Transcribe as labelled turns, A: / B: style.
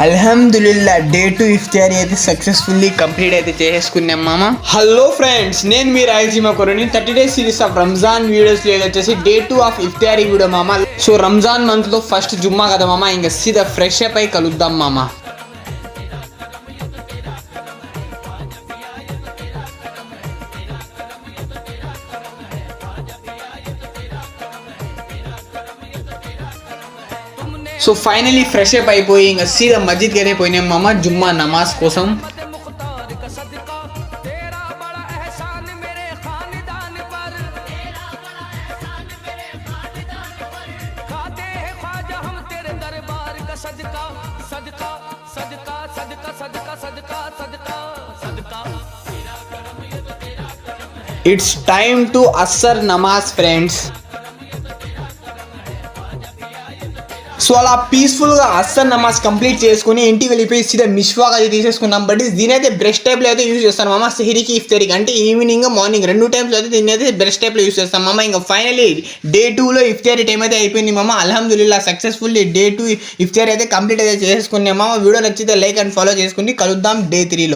A: అల్హమ్దులిల్లా day 2 iftari అయితే successfully complete అయితే చేసేసుకున్నాం మామ.
B: హలో ఫ్రెండ్స్, నేను మీ రాయలసీమ కొరని 30 days series of Ramzan videos లో వచ్చేసి డే 2 ఆఫ్ ఇఫ్తారీ వీడియో మామ. సో రంజాన్ మంత్ లో ఫస్ట్ జుమ్మా కదా మామ, ఇంకా సీదా ఫ్రెష్ అప్ అయి కలుద్దాం మామ. సో ఫైనలీ ఫ్రెష్ అప్ అయిపోయి ఇంకా సీదా మస్జిద్కి అయితే పోయినాం మామ జుమ్మా నమాజ్ కోసం. It's time to Asr namaz friends. So అలా పీస్ఫుల్గా అస్సర్ నమాజ్ కంప్లీట్ చేసుకుని ఇంటికి వెళ్ళిపోయి సీదా మిష్వాక్ అది తీసేసుకున్నాం. బట్ దీని అయితే బ్రష్ టైప్లో అయితే యూజ్ చేస్తాను మామ, సెహరీకి ఇఫ్తారీకి. అంటే ఈవినింగ్ మార్నింగ్ 2 times అయితే దీన్ని అయితే బ్రష్ టైప్లో యూజ్ చేస్తాం మామ. ఇంకా ఫైనలీ డే 2లో ఇఫ్తారీ టైం అయితే అయిపోయింది మామ. అల్హమ్దులిల్లా సక్సెస్ఫుల్లీ డే 2 ఇఫ్తారీ అయితే కంప్లీట్ అయితే చేసుకున్నాం మామ. వీడియో నచ్చితే లైక్ అండ్ ఫాలో చేసుకుని కలుద్దాం డే 3లో.